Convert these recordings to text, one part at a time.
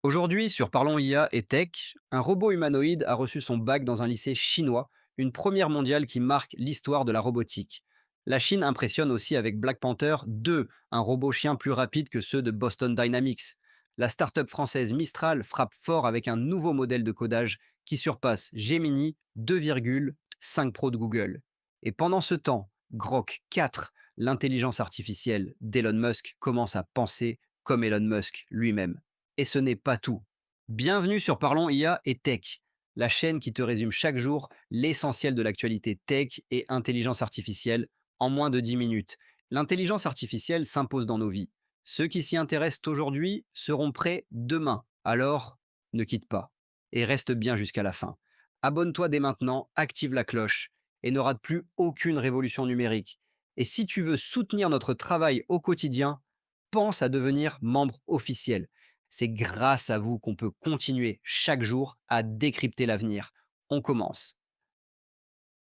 Aujourd'hui, sur Parlons IA et Tech, un robot humanoïde a reçu son bac dans un lycée chinois, une première mondiale qui marque l'histoire de la robotique. La Chine impressionne aussi avec Black Panther 2, un robot chien plus rapide que ceux de Boston Dynamics. La start-up française Mistral frappe fort avec un nouveau modèle de codage qui surpasse Gemini 2,5 Pro de Google. Et pendant ce temps, Grok 4, l'intelligence artificielle d'Elon Musk, commence à penser comme Elon Musk lui-même. Et ce n'est pas tout. Bienvenue sur Parlons IA et Tech, la chaîne qui te résume chaque jour l'essentiel de l'actualité tech et intelligence artificielle en moins de 10 minutes. L'intelligence artificielle s'impose dans nos vies. Ceux qui s'y intéressent aujourd'hui seront prêts demain. Alors, ne quitte pas et reste bien jusqu'à la fin. Abonne-toi dès maintenant, active la cloche et ne rate plus aucune révolution numérique. Et si tu veux soutenir notre travail au quotidien, pense à devenir membre officiel. C'est grâce à vous qu'on peut continuer chaque jour à décrypter l'avenir. On commence.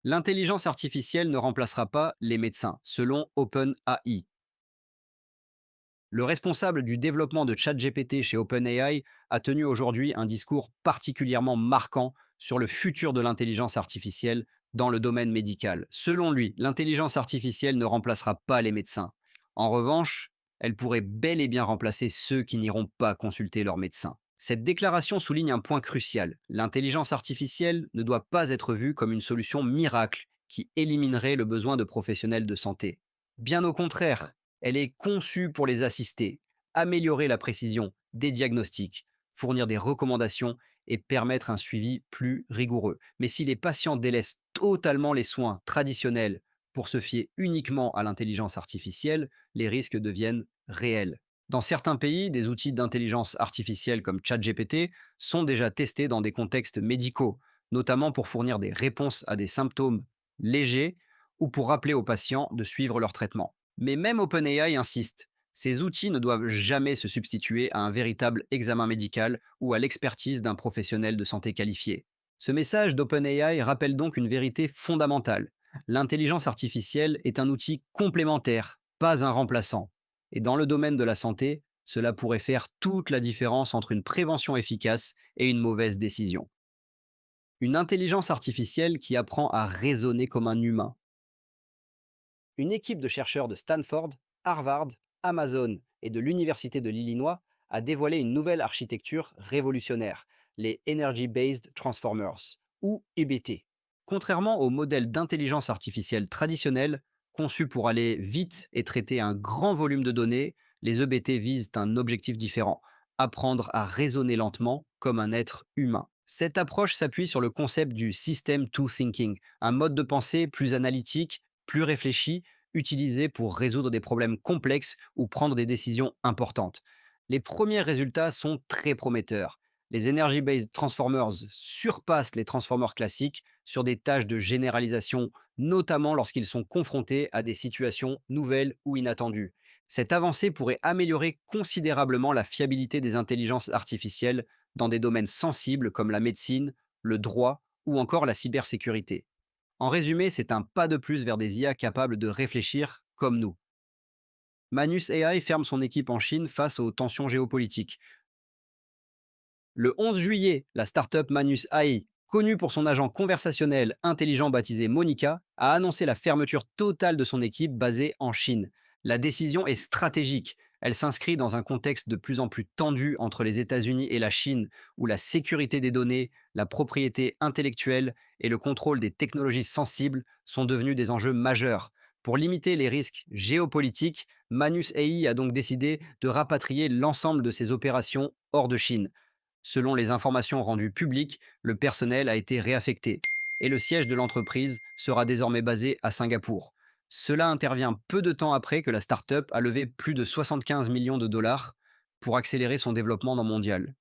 L'intelligence artificielle ne remplacera pas les médecins, selon OpenAI. Le responsable du développement de ChatGPT chez OpenAI a tenu aujourd'hui un discours particulièrement marquant sur le futur de l'intelligence artificielle dans le domaine médical. Selon lui, l'intelligence artificielle ne remplacera pas les médecins. En revanche, elle pourrait bel et bien remplacer ceux qui n'iront pas consulter leur médecin. Cette déclaration souligne un point crucial. L'intelligence artificielle ne doit pas être vue comme une solution miracle qui éliminerait le besoin de professionnels de santé. Bien au contraire, elle est conçue pour les assister, améliorer la précision des diagnostics, fournir des recommandations et permettre un suivi plus rigoureux. Mais si les patients délaissent totalement les soins traditionnels pour se fier uniquement à l'intelligence artificielle, les risques deviennent réels. Dans certains pays, des outils d'intelligence artificielle comme ChatGPT sont déjà testés dans des contextes médicaux, notamment pour fournir des réponses à des symptômes légers ou pour rappeler aux patients de suivre leur traitement. Mais même OpenAI insiste, ces outils ne doivent jamais se substituer à un véritable examen médical ou à l'expertise d'un professionnel de santé qualifié. Ce message d'OpenAI rappelle donc une vérité fondamentale. L'intelligence artificielle est un outil complémentaire, pas un remplaçant. Et dans le domaine de la santé, cela pourrait faire toute la différence entre une prévention efficace et une mauvaise décision. Une intelligence artificielle qui apprend à raisonner comme un humain. Une équipe de chercheurs de Stanford, Harvard, Amazon et de l'Université de l'Illinois a dévoilé une nouvelle architecture révolutionnaire, les Energy Based Transformers, ou EBT. Contrairement aux modèles d'intelligence artificielle traditionnels, conçus pour aller vite et traiter un grand volume de données, les EBT visent un objectif différent, apprendre à raisonner lentement comme un être humain. Cette approche s'appuie sur le concept du System to Thinking, un mode de pensée plus analytique, plus réfléchi, utilisé pour résoudre des problèmes complexes ou prendre des décisions importantes. Les premiers résultats sont très prometteurs. Les Energy-Based Transformers surpassent les transformers classiques sur des tâches de généralisation, notamment lorsqu'ils sont confrontés à des situations nouvelles ou inattendues. Cette avancée pourrait améliorer considérablement la fiabilité des intelligences artificielles dans des domaines sensibles comme la médecine, le droit ou encore la cybersécurité. En résumé, c'est un pas de plus vers des IA capables de réfléchir comme nous. Manus AI ferme son équipe en Chine face aux tensions géopolitiques. Le 11 juillet, la startup Manus AI, connue pour son agent conversationnel intelligent baptisé Monica, a annoncé la fermeture totale de son équipe basée en Chine. La décision est stratégique. Elle s'inscrit dans un contexte de plus en plus tendu entre les États-Unis et la Chine, où la sécurité des données, la propriété intellectuelle et le contrôle des technologies sensibles sont devenus des enjeux majeurs. Pour limiter les risques géopolitiques, Manus AI a donc décidé de rapatrier l'ensemble de ses opérations hors de Chine. Selon les informations rendues publiques, le personnel a été réaffecté et le siège de l'entreprise sera désormais basé à Singapour. Cela intervient peu de temps après que la start-up a levé plus de 75 millions de dollars pour accélérer son développement dans mondial.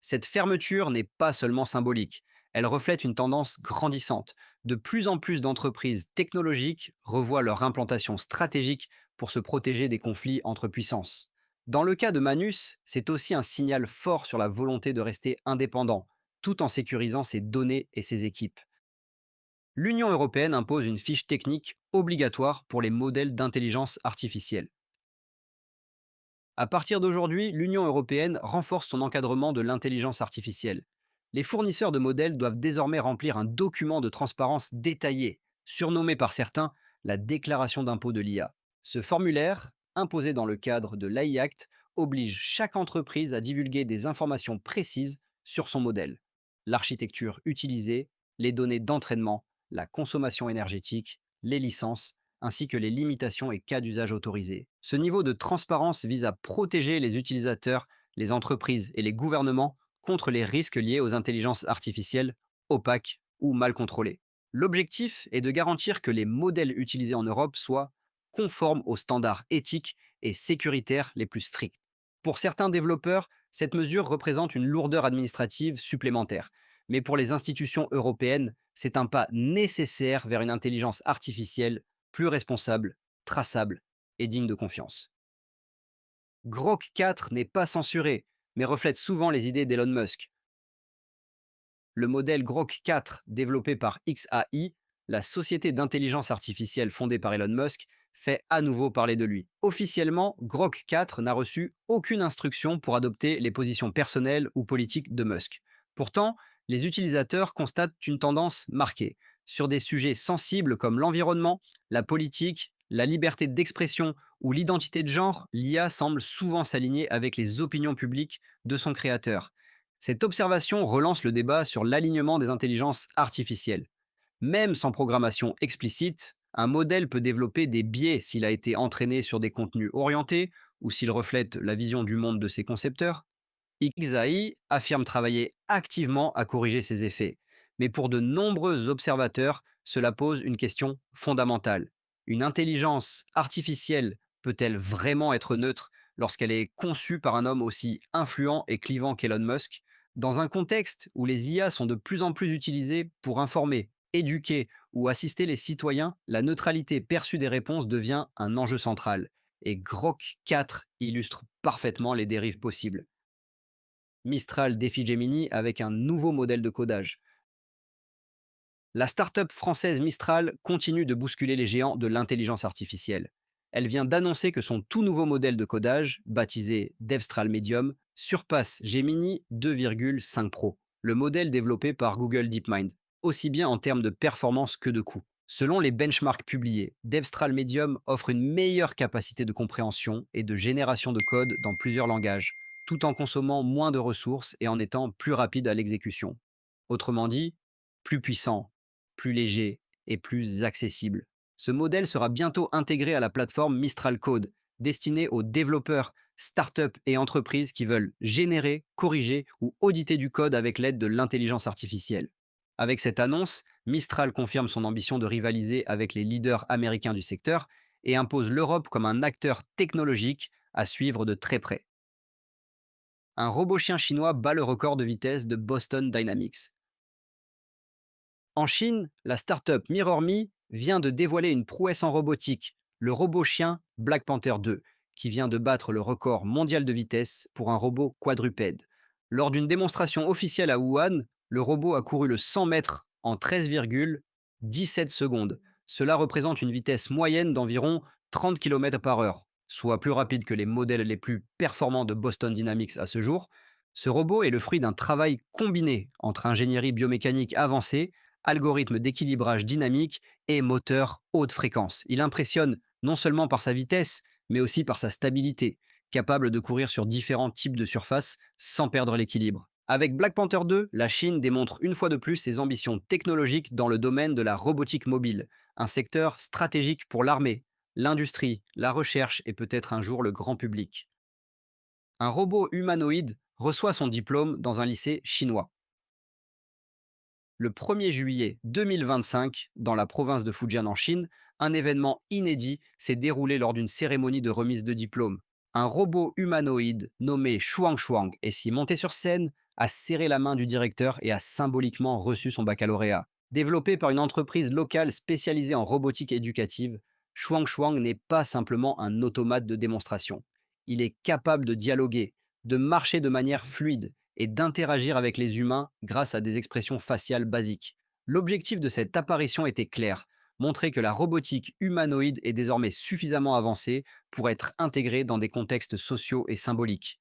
Cette fermeture n'est pas seulement symbolique, elle reflète une tendance grandissante. De plus en plus d'entreprises technologiques revoient leur implantation stratégique pour se protéger des conflits entre puissances. Dans le cas de Manus, c'est aussi un signal fort sur la volonté de rester indépendant, tout en sécurisant ses données et ses équipes. L'Union européenne impose une fiche technique obligatoire pour les modèles d'intelligence artificielle. À partir d'aujourd'hui, l'Union européenne renforce son encadrement de l'intelligence artificielle. Les fournisseurs de modèles doivent désormais remplir un document de transparence détaillé, surnommé par certains la déclaration d'impôt de l'IA. Ce formulaire, imposé dans le cadre de l'AI Act, oblige chaque entreprise à divulguer des informations précises sur son modèle. L'architecture utilisée, les données d'entraînement, la consommation énergétique, les licences, ainsi que les limitations et cas d'usage autorisés. Ce niveau de transparence vise à protéger les utilisateurs, les entreprises et les gouvernements contre les risques liés aux intelligences artificielles opaques ou mal contrôlées. L'objectif est de garantir que les modèles utilisés en Europe soient conformes aux standards éthiques et sécuritaires les plus stricts. Pour certains développeurs, cette mesure représente une lourdeur administrative supplémentaire, mais pour les institutions européennes, c'est un pas nécessaire vers une intelligence artificielle plus responsable, traçable et digne de confiance. Grok 4 n'est pas censuré, mais reflète souvent les idées d'Elon Musk. Le modèle Grok 4, développé par XAI, la société d'intelligence artificielle fondée par Elon Musk, fait à nouveau parler de lui. Officiellement, Grok 4 n'a reçu aucune instruction pour adopter les positions personnelles ou politiques de Musk. Pourtant, les utilisateurs constatent une tendance marquée. Sur des sujets sensibles comme l'environnement, la politique, la liberté d'expression ou l'identité de genre, l'IA semble souvent s'aligner avec les opinions publiques de son créateur. Cette observation relance le débat sur l'alignement des intelligences artificielles. Même sans programmation explicite, un modèle peut développer des biais s'il a été entraîné sur des contenus orientés ou s'il reflète la vision du monde de ses concepteurs. Xai affirme travailler activement à corriger ces effets. Mais pour de nombreux observateurs, cela pose une question fondamentale. Une intelligence artificielle peut-elle vraiment être neutre lorsqu'elle est conçue par un homme aussi influent et clivant qu'Elon Musk? Dans un contexte où les IA sont de plus en plus utilisées pour informer, éduquer ou assister les citoyens, la neutralité perçue des réponses devient un enjeu central. Et Grok 4 illustre parfaitement les dérives possibles. Mistral défie Gemini avec un nouveau modèle de codage. La start-up française Mistral continue de bousculer les géants de l'intelligence artificielle. Elle vient d'annoncer que son tout nouveau modèle de codage, baptisé Devstral Medium, surpasse Gemini 2,5 Pro, le modèle développé par Google DeepMind, aussi bien en termes de performance que de coût. Selon les benchmarks publiés, Devstral Medium offre une meilleure capacité de compréhension et de génération de code dans plusieurs langages, tout en consommant moins de ressources et en étant plus rapide à l'exécution. Autrement dit, plus puissant, plus léger et plus accessible. Ce modèle sera bientôt intégré à la plateforme Mistral Code, destinée aux développeurs, startups et entreprises qui veulent générer, corriger ou auditer du code avec l'aide de l'intelligence artificielle. Avec cette annonce, Mistral confirme son ambition de rivaliser avec les leaders américains du secteur et impose l'Europe comme un acteur technologique à suivre de très près. Un robot chien chinois bat le record de vitesse de Boston Dynamics. En Chine, la start-up MirrorMe vient de dévoiler une prouesse en robotique, le robot chien Black Panther 2, qui vient de battre le record mondial de vitesse pour un robot quadrupède. Lors d'une démonstration officielle à Wuhan, le robot a couru le 100 mètres en 13,17 secondes. Cela représente une vitesse moyenne d'environ 30 km par heure, soit plus rapide que les modèles les plus performants de Boston Dynamics à ce jour. Ce robot est le fruit d'un travail combiné entre ingénierie biomécanique avancée, algorithme d'équilibrage dynamique et moteur haute fréquence. Il impressionne non seulement par sa vitesse, mais aussi par sa stabilité, capable de courir sur différents types de surfaces sans perdre l'équilibre. Avec Black Panther 2, la Chine démontre une fois de plus ses ambitions technologiques dans le domaine de la robotique mobile, un secteur stratégique pour l'armée, l'industrie, la recherche et peut-être un jour le grand public. Un robot humanoïde reçoit son diplôme dans un lycée chinois. Le 1er juillet 2025, dans la province de Fujian en Chine, un événement inédit s'est déroulé lors d'une cérémonie de remise de diplôme. Un robot humanoïde nommé Shuang Shuang est si monté sur scène, a serré la main du directeur et a symboliquement reçu son baccalauréat. Développé par une entreprise locale spécialisée en robotique éducative, Shuang Shuang n'est pas simplement un automate de démonstration. Il est capable de dialoguer, de marcher de manière fluide et d'interagir avec les humains grâce à des expressions faciales basiques. L'objectif de cette apparition était clair, montrer que la robotique humanoïde est désormais suffisamment avancée pour être intégrée dans des contextes sociaux et symboliques.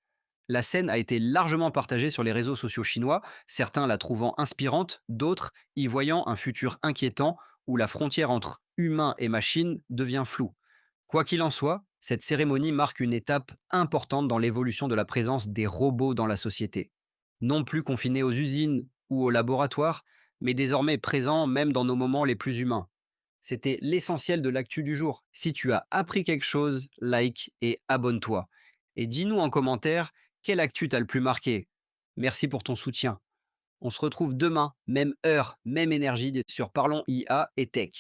La scène a été largement partagée sur les réseaux sociaux chinois, certains la trouvant inspirante, d'autres y voyant un futur inquiétant où la frontière entre humain et machine devient floue. Quoi qu'il en soit, cette cérémonie marque une étape importante dans l'évolution de la présence des robots dans la société. Non plus confinés aux usines ou aux laboratoires, mais désormais présents même dans nos moments les plus humains. C'était l'essentiel de l'actu du jour. Si tu as appris quelque chose, like et abonne-toi. Et dis-nous en commentaire quelle actu t'a le plus marqué. Merci pour ton soutien. On se retrouve demain, même heure, même énergie sur Parlons IA et Tech.